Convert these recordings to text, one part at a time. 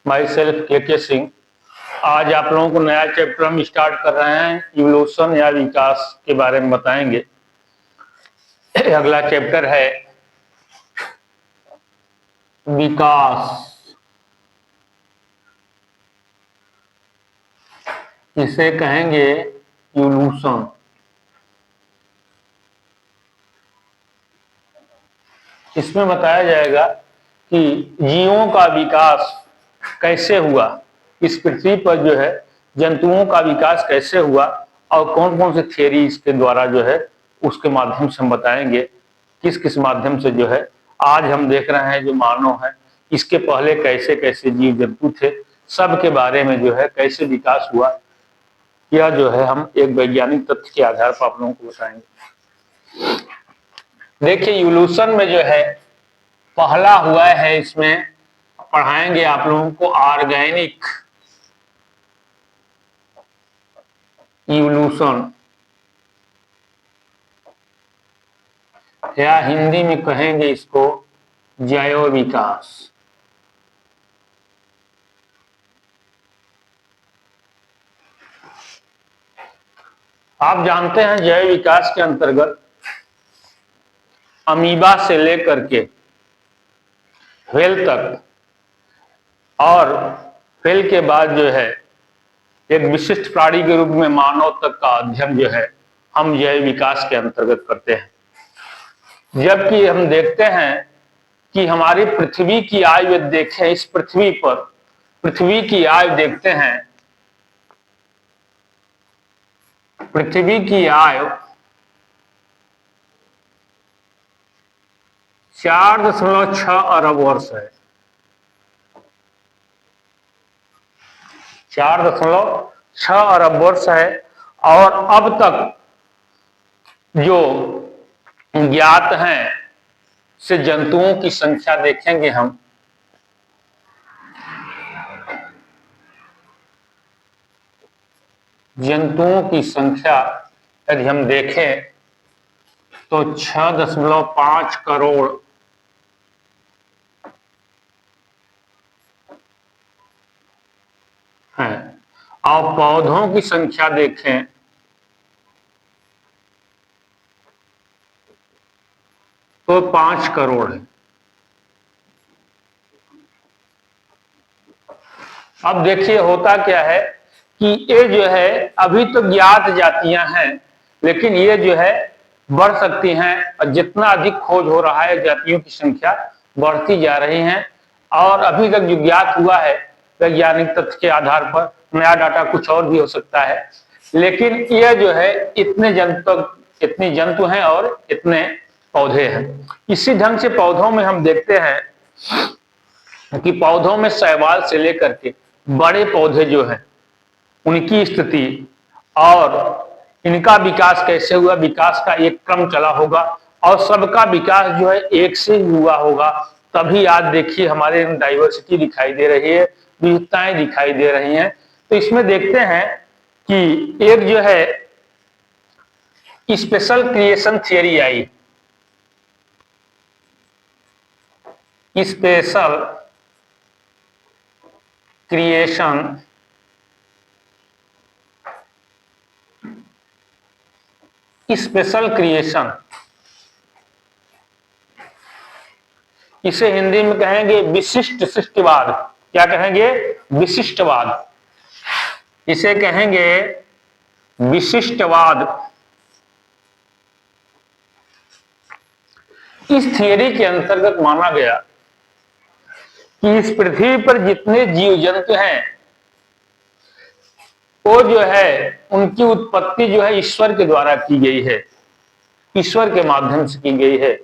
My self के सिंह। आज आप लोगों को नया चैप्टर हम स्टार्ट कर रहे हैं, इवोल्यूशन या विकास के बारे में बताएंगे। अगला चैप्टर है विकास। इसे कहेंगे इवोल्यूशन। इसमें बताया जाएगा कि जीवों का विकास कैसे हुआ, इस पृथ्वी पर जो है जंतुओं का विकास कैसे हुआ और कौन कौन से थियरी इसके द्वारा जो है उसके माध्यम से हम बताएंगे। किस किस माध्यम से जो है आज हम देख रहे हैं जो मानव है, इसके पहले कैसे कैसे जीव जंतु थे, सब के बारे में जो है कैसे विकास हुआ, यह जो है हम एक वैज्ञानिक तथ्य के आधार पर आप लोगों को बताएंगे। देखिए इवोल्यूशन में जो है पहला हुआ है, इसमें पढ़ाएंगे आप लोगों को ऑर्गेनिक इवोल्यूशन, या हिंदी में कहेंगे इसको जैव विकास। आप जानते हैं जैव विकास के अंतर्गत अमीबा से लेकर के व्हेल तक और व्हेल के बाद जो है एक विशिष्ट प्राणी के रूप में मानव तक का अध्ययन जो है हम जैव विकास के अंतर्गत करते हैं। जबकि हम देखते हैं कि हमारी पृथ्वी की आयु देखें, इस पृथ्वी पर पृथ्वी की आयु देखते हैं, पृथ्वी की आयु 4.6 अरब वर्ष है। 4.6 अरब वर्ष है। और अब तक जो ज्ञात हैं से जंतुओं की संख्या देखेंगे हम, जंतुओं की संख्या यदि हम देखें तो 6.5 करोड़ हैं। और पौधों की संख्या देखें तो 5 करोड़ है। अब देखिए होता क्या है कि ये जो है अभी तो ज्ञात जातियां हैं, लेकिन ये जो है बढ़ सकती हैं और जितना अधिक खोज हो रहा है जातियों की संख्या बढ़ती जा रही हैं। और अभी तक जो ज्ञात हुआ है वैज्ञानिक तथ्य के आधार पर, नया डाटा कुछ और भी हो सकता है, लेकिन यह जो है इतने इतनी जंतु हैं और इतने पौधे हैं। इसी ढंग से पौधों में हम देखते हैं कि पौधों में शैवाल से लेकर के बड़े पौधे जो हैं उनकी स्थिति और इनका विकास कैसे हुआ, विकास का एक क्रम चला होगा और सबका विकास जो है एक से ही हुआ होगा। तभी आज देखिए हमारे डाइवर्सिटी दिखाई दे रही है, विविधताएं दिखाई दे रही हैं। तो इसमें देखते हैं कि एक जो है स्पेशल क्रिएशन थियरी आई। स्पेशल क्रिएशन स्पेशल क्रिएशन, इसे हिंदी में कहेंगे विशिष्ट सृष्टिवाद। क्या कहेंगे? विशिष्टवाद। इसे कहेंगे विशिष्टवाद। इस थियरी के अंतर्गत माना गया कि इस पृथ्वी पर जितने जीव जंतु हैं वो जो है उनकी उत्पत्ति जो है ईश्वर के द्वारा की गई है, ईश्वर के माध्यम से की गई है।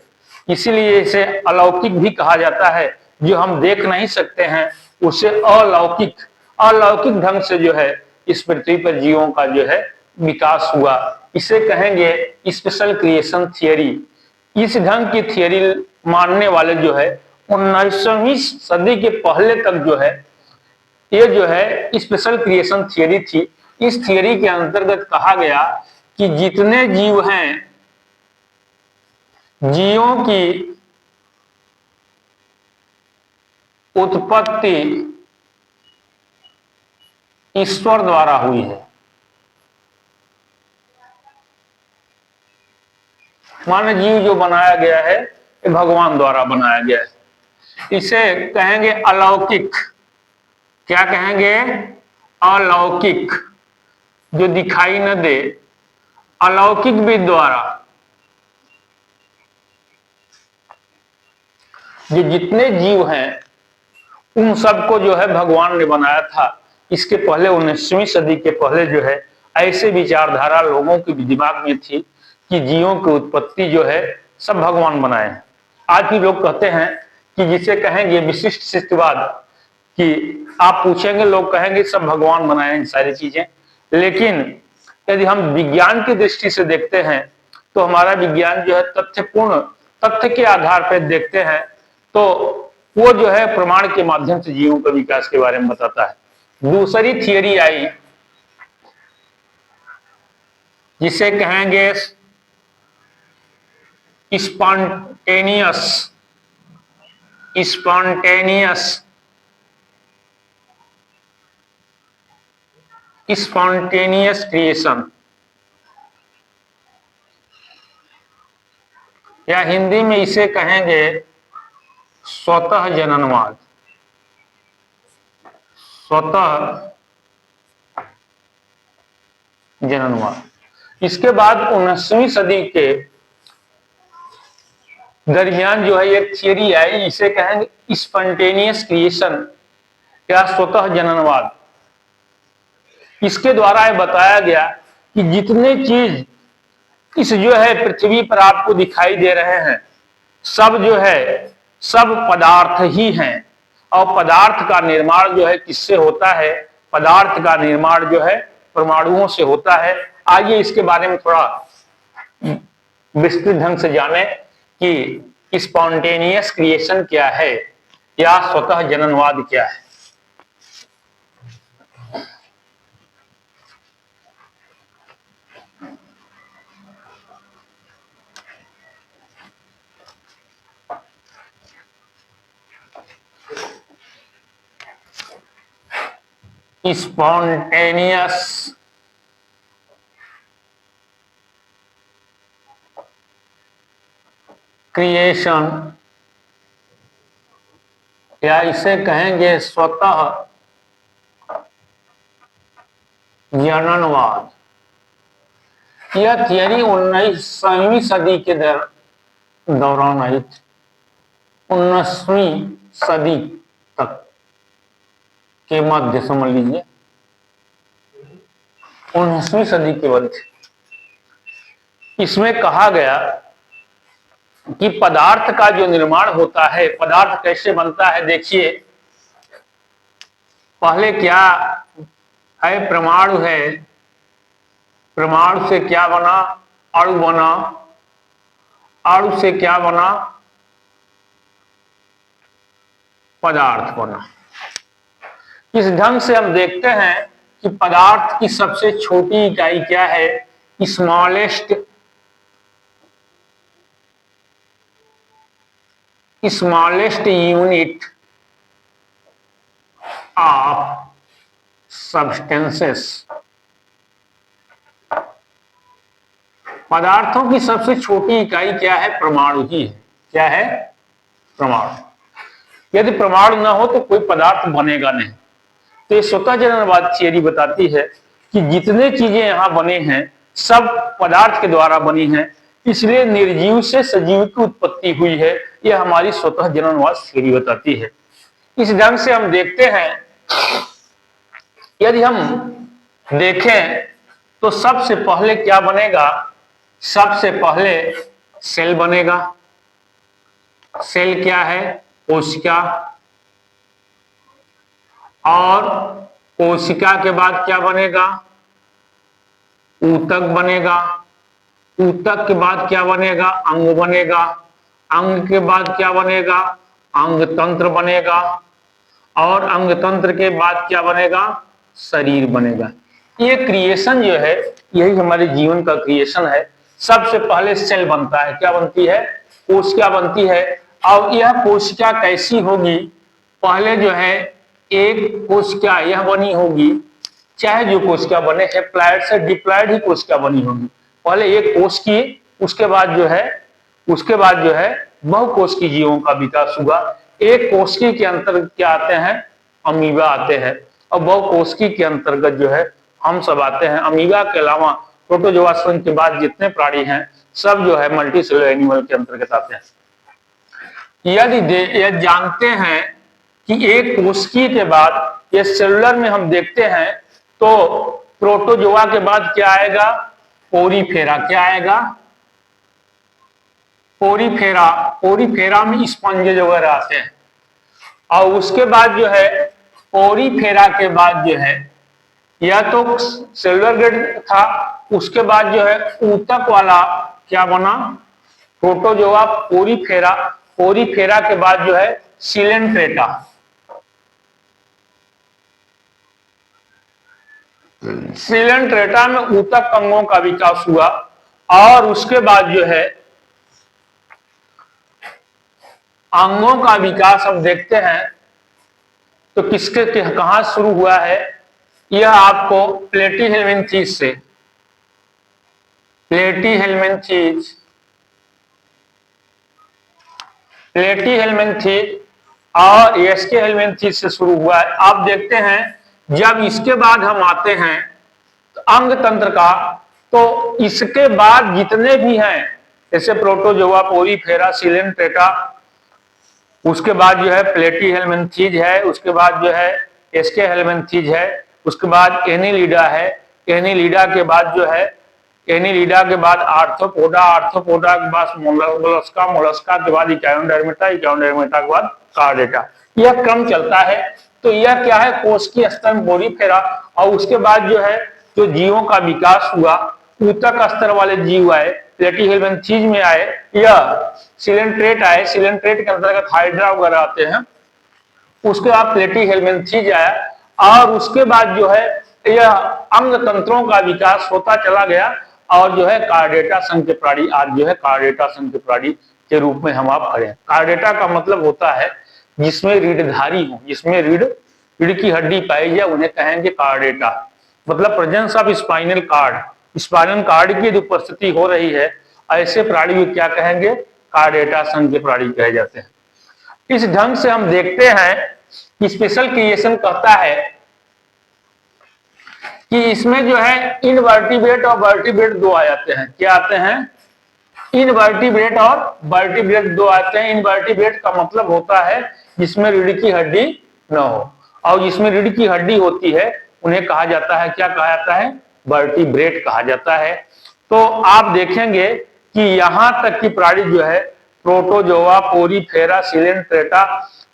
इसीलिए इसे अलौकिक भी कहा जाता है। जो हम देख नहीं सकते हैं उसे अलौकिक अलौकिक ढंग से जो है इस पृथ्वी पर जीवों का जो है विकास हुआ। इसे कहेंगे स्पेशल क्रिएशन थियरी। इस ढंग की थियरी मानने वाले जो है 19वीं सदी के पहले तक जो है ये जो है स्पेशल क्रिएशन थियरी थी। इस थियरी के अंतर्गत कहा गया कि जितने जीव हैं, जीवों की उत्पत्ति ईश्वर द्वारा हुई है। मानव जीव जो बनाया गया है ये भगवान द्वारा बनाया गया है। इसे कहेंगे अलौकिक। क्या कहेंगे? अलौकिक, जो दिखाई न दे, अलौकिक विद द्वारा। जो जितने जीव हैं उन सबको जो है भगवान ने बनाया था। इसके पहले 19वीं सदी के पहले जो है ऐसे विचारधारा लोगों के दिमाग में थी कि जीवों की उत्पत्ति जो है सब भगवान बनाए हैं। आज भी लोग कहते हैं कि जिसे कहेंगे विशिष्ट सत्यवाद, कि आप पूछेंगे लोग कहेंगे सब भगवान बनाए हैं सारी चीजें। लेकिन यदि हम विज्ञान की दृष्टि से देखते हैं तो हमारा विज्ञान जो है तथ्यपूर्ण, तथ्य के आधार पर देखते हैं तो वो जो है प्रमाण के माध्यम से जीवों के विकास के बारे में बताता है। दूसरी थियरी आई जिसे कहेंगे स्पॉन्टेनियस स्पॉन्टेनियस क्रिएशन, या हिंदी में इसे कहेंगे स्वतः जननवाद। स्वतः जननवाद। इसके बाद 19वीं सदी के दरमियान जो है एक थियरी आई, इसे कहेंगे स्पॉन्टेनियस क्रिएशन या स्वतः जननवाद। इसके द्वारा यह बताया गया कि जितने चीज इस जो है पृथ्वी पर आपको दिखाई दे रहे हैं सब जो है सब पदार्थ ही हैं। और पदार्थ का निर्माण जो है किससे होता है? पदार्थ का निर्माण जो है परमाणुओं से होता है। आइए इसके बारे में थोड़ा विस्तृत ढंग से जाने कि स्पॉन्टेनियस क्रिएशन क्या है या स्वतः जननवाद क्या है। स्पॉन्टेनियस क्रिएशन या इसे कहेंगे स्वतः जननवाद। यह थियरी 19वीं सदी के दौरान आई थी। 19वीं सदी तक के मध्य समझ लीजिए, 19वीं सदी के मध्य। इसमें कहा गया कि पदार्थ का जो निर्माण होता है, पदार्थ कैसे बनता है। देखिए पहले क्या है? परमाणु है। परमाणु से क्या बना? अणु बना। अणु से क्या बना? पदार्थ बना। इस ढंग से हम देखते हैं कि पदार्थ की सबसे छोटी इकाई क्या है? Smallest unit of substances. पदार्थों की सबसे छोटी इकाई क्या है? परमाणु ही है। क्या है? परमाणु। यदि परमाणु ना हो तो कोई पदार्थ बनेगा नहीं। तो ये स्वतः जननवाद थियरी बताती है कि जितने चीजें यहां बने हैं सब पदार्थ के द्वारा बनी हैं, इसलिए निर्जीव से सजीव की उत्पत्ति हुई है। यह हमारी स्वतः जननवाद थियरी बताती है। इस ढंग से हम देखते हैं, यदि हम देखें तो सबसे पहले क्या बनेगा? सबसे पहले सेल बनेगा। सेल क्या है? कोशिका। और कोशिका के बाद क्या बनेगा? ऊतक बनेगा। ऊतक के बाद क्या बनेगा? अंग बनेगा। अंग के बाद क्या बनेगा? अंग तंत्र बनेगा। और अंग तंत्र के बाद क्या बनेगा? शरीर बनेगा। ये क्रिएशन जो है यही हमारे जीवन का क्रिएशन है। सबसे पहले सेल बनता है। क्या बनती है? कोशिका बनती है। अब यह कोशिका कैसी होगी? पहले जो है एक कोशिका यह बनी होगी, चाहे जो कोशिका बने हैप्लॉइड से डिप्लॉइड ही कोशिका बनी होगी। पहले एक कोश की, उसके बाद जो है बहुकोशिकीय जीवों का विकास हुआ। एक कोशिकी के अंतर्गत क्या आते हैं, अमीबा आते हैं, और बहुकोशिकीय के अंतर्गत जो है हम सब आते हैं। अमीबा के अलावा प्रोटोजोआ संघ के बाद जितने प्राणी हैं सब जो है मल्टीसेलुलर एनिमल के अंतर्गत आते हैं। यदि जानते हैं कि एक कोशिकीय के बाद ये सेलुलर में हम देखते हैं तो प्रोटोजोआ के बाद क्या आएगा, पोरीफेरा। क्या आएगा, पोरीफेरा। पोरीफेरा में स्पंजेज वगैरह आते हैं, और उसके बाद जो है पोरीफेरा के बाद जो है या तो सेलुलर ग्रेड था, उसके बाद जो है ऊतक वाला क्या बना, प्रोटोजोआ, पोरीफेरा। पोरीफेरा के बाद जो है सिलेंट्रेटा। सिलेंट्रेटा में ऊतक अंगों का विकास हुआ, और उसके बाद जो है अंगों का विकास हम देखते हैं तो किसके कहां शुरू हुआ है, यह आपको प्लेटीहेल्मिन्थीज से, प्लेटीहेल्मिन्थीज और एसके हेल्मिन्थीज से शुरू हुआ है। आप देखते हैं जब इसके बाद हम आते हैं तो अंग तंत्र का, तो इसके बाद जितने भी हैं जैसे प्रोटोजोआ, पोरीफेरा, सिलेंट्रेटा, उसके बाद जो है प्लेटीहेल्मिन्थीज है, उसके बाद जो है एसके हेल्मिन्थीज है, उसके बाद एनिलिडा है, एनिलिडा के बाद जो है एनिलिडा के बाद आर्थ्रोपोडा, आर्थ्रोपोडा के बाद मोलस्का, मोलस्का के बाद इकायोडर्मिटा, इकायोडर्मिटा के बाद कार्डेटा। यह क्रम चलता है। तो यह क्या है, कोशिकीय स्तर में पोरीफेरा, और उसके बाद जो है जो जीवों का विकास हुआ, ऊतक स्तर वाले जीव आए, प्लेटीहेल्मिन्थीज में आए, या सिलेंट्रेट आए, सिलेंट्रेट के अंतर्गत हाइड्रा वगैरह आते हैं, उसके बाद प्लेटीहेल्मिन्थीज आया, और उसके बाद जो है यह अंग तंत्रों का विकास होता चला गया, और जो है कार्डेटा संघ के प्राणी आज जो है कार्डेटा संघ के प्राणी के रूप में हम आप खड़े हैं। कार्डेटा का मतलब होता है जिसमें रीढ़धारी हो, जिसमें रीढ़ की हड्डी पाई जाए, उन्हें कहेंगे कार्डेटा। मतलब presence of spinal cord, spinal cord की उपस्थिति हो रही है, ऐसे प्राणी को क्या कहेंगे, कार्डेटा संघ के प्राणी कहे जाते हैं। इस ढंग से हम देखते हैं कि स्पेशल क्रिएशन कहता है कि इसमें जो है इनवर्टिब्रेट और वर्टिब्रेट दो आ जाते हैं। क्या आते हैं, इनवर्टिब्रेट और वर्टिब्रेट दो आते हैं। इनवर्टिब्रेट का मतलब होता है जिसमें रीढ़ की हड्डी न हो, और जिसमें रीढ़ की हड्डी होती है उन्हें कहा जाता है, क्या कहा जाता है, वर्टिब्रेट कहा जाता है। तो आप देखेंगे कि यहां तक की प्राणी जो है protozoa, porifera, coelenterata,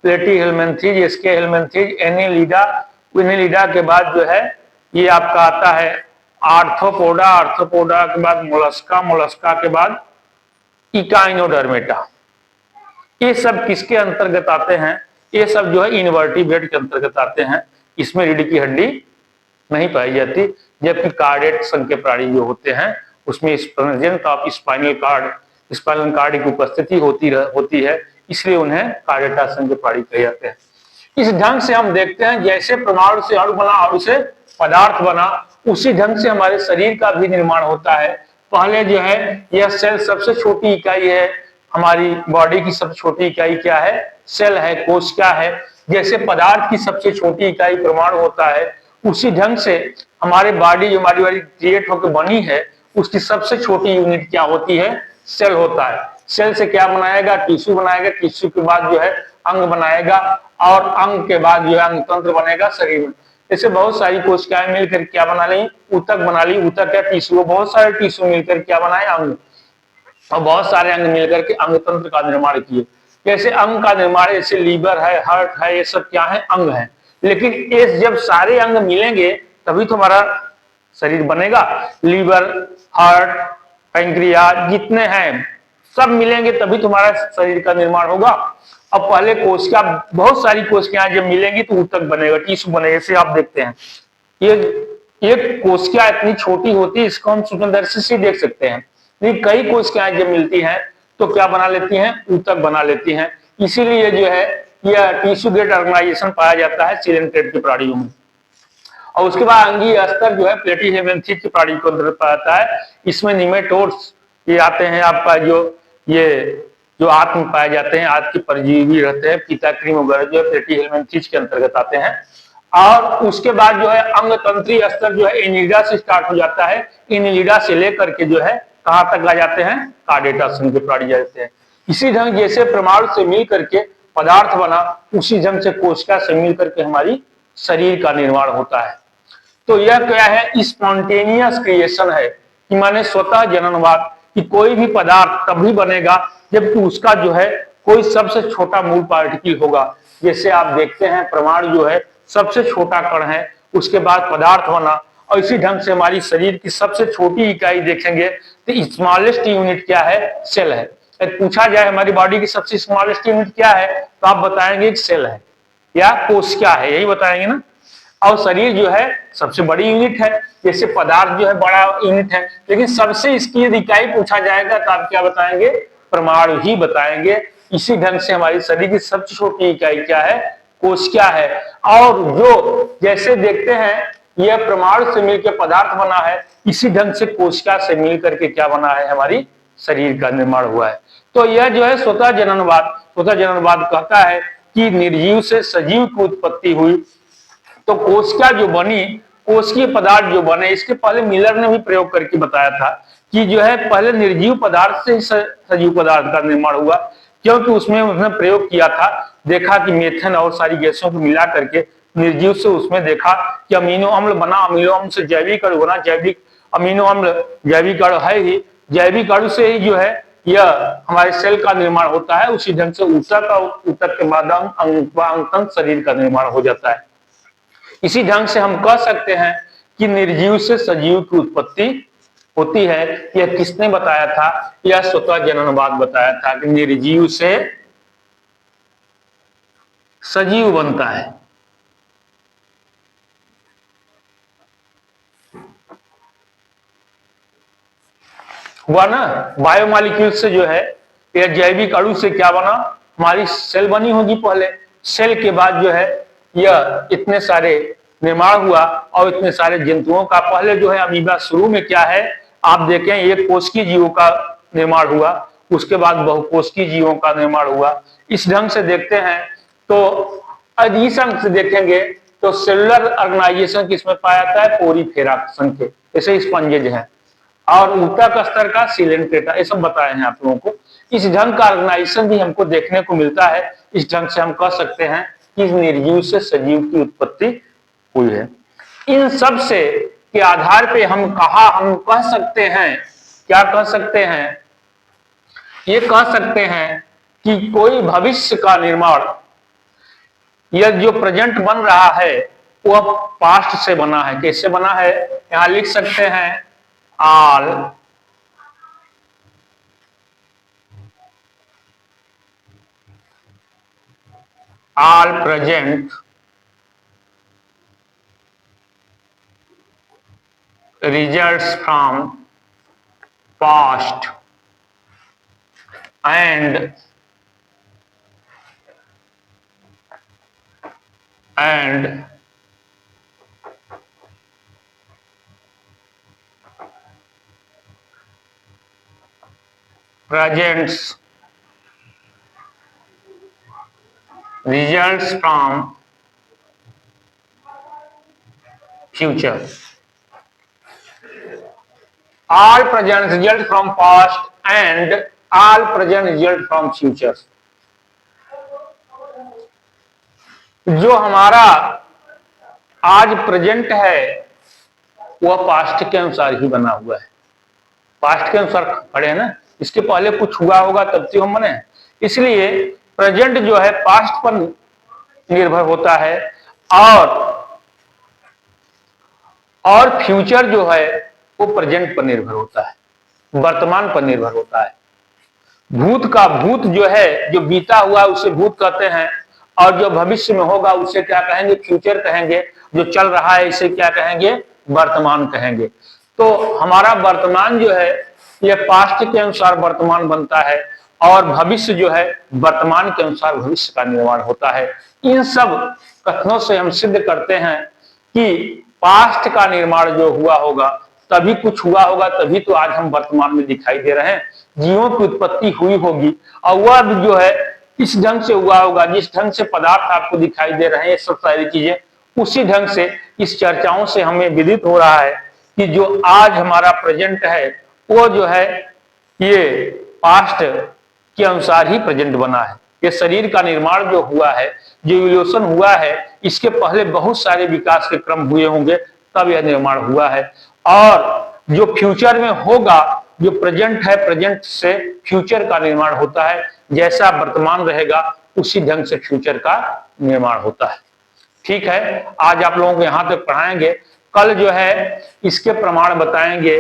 platyhelminthes, aschelminthes, annelida, annelida के बाद जो है ये आपका आता है आर्थ्रोपोडा, आर्थ्रोपोडा के बाद मोलस्का, मोलस्का के बाद इकाइनोडर्मेटा। ये सब किसके अंतर्गत आते हैं, ये सब जो है इनवर्टिब्रेट के अंतर्गत आते हैं। इसमें रीढ़ की हड्डी नहीं पाई जाती, जबकि कार्डेट संघ के प्राणी जो होते हैं उसमें प्रेजेंस ऑफ स्पाइनल कार्ड की उपस्थिति होती है, इसलिए उन्हें कार्डेटा संघ के प्राणी कहे जाते हैं। इस ढंग से हम देखते हैं जैसे परमाणु से अणु बना, अणु से पदार्थ बना, उसी ढंग से हमारे शरीर का भी निर्माण होता है। पहले जो है यह सेल सबसे छोटी इकाई है, हमारी बॉडी की सबसे छोटी इकाई क्या है, सेल है, कोशिका है। जैसे पदार्थ की सबसे छोटी इकाई परमाणु होता है, उसी ढंग से हमारे बॉडी जो हमारी बॉडी क्रिएट होकर बनी है उसकी सबसे छोटी यूनिट क्या होती है, सेल होता है। सेल से क्या बनाएगा, टिश्यू बनाएगा, टिश्यू के बाद जो है अंग बनाएगा, और अंग के बाद जो है अंग तंत्र बनेगा शरीर में। जैसे बहुत सारी कोशिकाएं मिलकर क्या बना ली, ऊतक बना ली, ऊतक क्या टिश्यू, बहुत सारे टिश्यू मिलकर क्या बनाए, अंग, और बहुत सारे अंग मिलकर के अंग तंत्र का निर्माण किए। जैसे अंग का निर्माण, जैसे लीवर है, हार्ट है, ये सब क्या है, अंग है। लेकिन ये जब सारे अंग मिलेंगे तभी तो हमारा शरीर बनेगा। लीवर, हार्ट, पैंक्रियाज जितने हैं सब मिलेंगे तभी तुम्हारा शरीर का निर्माण होगा। अब पहले कोशिका, बहुत सारी कोशिकाएं जब मिलेंगी तो ऊतक बनेगा, टिश्यू बनेगा। जैसे आप देखते हैं ये एक कोशिका इतनी छोटी होती है, इसको हम सूक्ष्मदर्शी से देख सकते हैं, लेकिन कई कोशिकाएं जब मिलती हैं तो क्या बना लेती हैं, ऊतक बना लेती हैं। इसीलिए जो है यह टिश्यू गेट ऑर्गेनाइजेशन पाया जाता है सिलेंट्रेट के प्राणियों में। और उसके बाद अंगीय स्तर जो है प्लेटिहेल्मिंथिस की प्राणी को अंतर्गत आता है। इसमें निमेटोड्स ये आते हैं, आपका जो आत्म पाए जाते हैं, आत्म के परजीवी रहते हैं, पीताक्रीम वगैरह जो है प्लेटिहेल्मिंथिस के अंतर्गत आते हैं। और उसके बाद जो है अंग तंत्रीय स्तर जो है एनिलिडा से स्टार्ट हो जाता है। एनिलिडा से लेकर के जो है कहां तक आ जाते हैं, कार्डेटा संघ के प्राणी जाते हैं। इसी ढंग जैसे परमाणु से मिल करके पदार्थ बना, उसी ढंग से कोशिका से मिल करके हमारी शरीर का निर्माण होता है। तो यह क्या है, स्पॉन्टेनियस क्रिएशन है, कि माने स्वतः जननवाद, कि कोई भी पदार्थ तभी बनेगा जबकि उसका जो है कोई सबसे छोटा मूल पार्टिकल होगा। जैसे आप देखते हैं परमाणु जो है सबसे छोटा कण है, उसके बाद पदार्थ बना, और इसी ढंग से हमारी शरीर की सबसे छोटी इकाई देखेंगे तो स्मॉलेस्ट यूनिट क्या है, सेल है। पूछा जाए हमारी बॉडी की सबसे स्मॉलेस्ट यूनिट क्या है, तो आप बताएंगे सेल है या कोश क्या है, यही बताएंगे ना। और शरीर जो है सबसे बड़ी यूनिट है, जैसे पदार्थ जो है बड़ा यूनिट है, लेकिन सबसे इसकी यदि इकाई पूछा जाएगा तो आप क्या बताएंगे, परमाणु ही बताएंगे। इसी ढंग से हमारी शरीर की सबसे छोटी इकाई क्या है, कोश क्या है। और जो जैसे देखते हैं यह परमाणु से मिलकर पदार्थ बना है, इसी ढंग से कोशिका से मिलकर के क्या बना है, हमारी शरीर का निर्माण हुआ है। तो यह जो है स्वतः जननवाद कहता है कि निर्जीव से सजीव की उत्पत्ति हुई। तो कोशिका जो बनी, कोशिकीय पदार्थ जो बने, इसके पहले मिलर ने भी प्रयोग करके बताया था कि जो है पहले निर्जीव पदार्थ से सजीव पदार्थ का निर्माण हुआ, क्योंकि उसमें उसने प्रयोग किया था, देखा कि मेथन और सारी गैसों को मिला करके निर्जीव से उसमें देखा कि अमीनो अम्ल बना, अमीनो अम्ल से जैविक अणु बना, जैविक अमीनो अम्ल जैविक अणु है ही, जैविक अणु से ही जो है यह हमारे सेल का निर्माण होता है। उसी ढंग से ऊतक के बाद अंग शरीर का निर्माण हो जाता है। इसी ढंग से हम कह सकते हैं कि निर्जीव से सजीव की उत्पत्ति होती है। यह किसने बताया था, यह स्वतः जननवाद बताया था कि निर्जीव से सजीव बनता है। हुआ ना, बायोमॉलिक्यूल से जो है यह जैविक अणु से क्या बना, हमारी सेल बनी होगी पहले, सेल के बाद जो है यह इतने सारे निर्माण हुआ और इतने सारे जंतुओं का, पहले जो है अमीबा शुरू में क्या है आप देखें, एक कोशिकीय जीवों का निर्माण हुआ, उसके बाद बहुकोशिकीय जीवों का निर्माण हुआ। इस ढंग से देखते हैं तो इस अंग से देखेंगे तो सेलुलर ऑर्गेनाइजेशन किसमें पाया जाता है, पोरीफेरा संघ के, ऐसे स्पंजेज हैं। और ऊतक स्तर का सिलेंट्रेटा, ये सब बताए हैं आप लोगों को। इस ढंग का ऑर्गेनाइजेशन भी हमको देखने को मिलता है। इस ढंग से हम कह सकते हैं कि निर्जीव से सजीव की उत्पत्ति हुई है। इन सब से के आधार पे हम कह सकते हैं, क्या कह सकते हैं, ये कह सकते हैं कि कोई भविष्य का निर्माण, यह जो प्रेजेंट बन रहा है वह पास्ट से बना है। कैसे बना है, यहां लिख सकते हैं all present results from past and presents results from future. All present result from past and all present result from future. जो हमारा आज प्रेजेंट है वह पास्ट के अनुसार ही बना हुआ है, पास्ट के अनुसार खड़े हैं ना, इसके पहले कुछ हुआ होगा तब तो हम बने। इसलिए प्रेजेंट जो है पास्ट पर निर्भर होता है और फ्यूचर जो है वो प्रेजेंट पर निर्भर होता है, वर्तमान पर निर्भर होता है। भूत का भूत जो है, जो बीता हुआ उसे भूत कहते हैं, और जो भविष्य में होगा उसे क्या कहेंगे, फ्यूचर कहेंगे। जो चल रहा है इसे क्या कहेंगे, वर्तमान कहेंगे। तो हमारा वर्तमान जो है यह पास्ट के अनुसार वर्तमान बनता है और भविष्य जो है वर्तमान के अनुसार भविष्य का निर्माण होता है। इन सब कथनों से हम सिद्ध करते हैं कि पास्ट का निर्माण जो हुआ होगा तभी कुछ हुआ होगा, तभी तो आज हम वर्तमान में दिखाई दे रहे हैं। जीवों की उत्पत्ति हुई होगी और वह भी जो है इस ढंग से हुआ होगा, जिस ढंग से पदार्थ आपको दिखाई दे रहे हैं, ये सब सारी चीजें उसी ढंग से इस चर्चाओं से हमें विदित हो रहा है कि जो आज हमारा प्रेजेंट है वो जो है ये पास्ट के अनुसार ही प्रेजेंट बना है। ये शरीर का निर्माण जो हुआ है, जो इवोल्यूशन हुआ है, इसके पहले बहुत सारे विकास के क्रम हुए होंगे तब यह निर्माण हुआ है। और जो फ्यूचर में होगा, जो प्रेजेंट है, प्रेजेंट से फ्यूचर का निर्माण होता है। जैसा वर्तमान रहेगा उसी ढंग से फ्यूचर का निर्माण होता है। ठीक है, आज आप लोगों को यहां तक पढ़ाएंगे। कल जो है इसके प्रमाण बताएंगे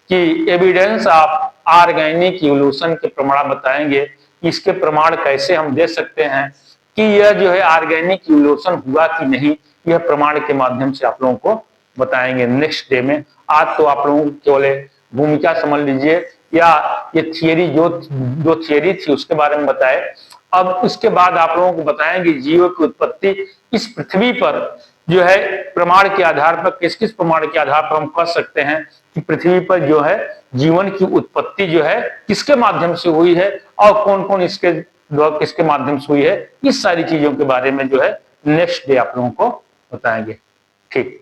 कि एविडेंस ऑफ ऑर्गेनिक इवोल्यूशन के प्रमाण बताएंगे। इसके प्रमाण कैसे हम दे सकते हैं कि यह जो है ऑर्गेनिक इवोल्यूशन हुआ कि नहीं, यह प्रमाण के माध्यम से आप लोगों को बताएंगे नेक्स्ट डे में। आज तो आप लोगों को केवल भूमिका समझ लीजिए या ये थियरी जो थियरी थी उसके बारे में बताए। अब इसके बाद आप लोगों को बताएंगे जीवों की उत्पत्ति इस पृथ्वी पर जो है प्रमाण के आधार पर, किस किस प्रमाण के आधार पर हम कह सकते हैं कि पृथ्वी पर जो है जीवन की उत्पत्ति जो है किसके माध्यम से हुई है और कौन कौन इसके किसके माध्यम से हुई है। इस सारी चीजों के बारे में जो है नेक्स्ट डे आप लोगों को बताएंगे। ठीक।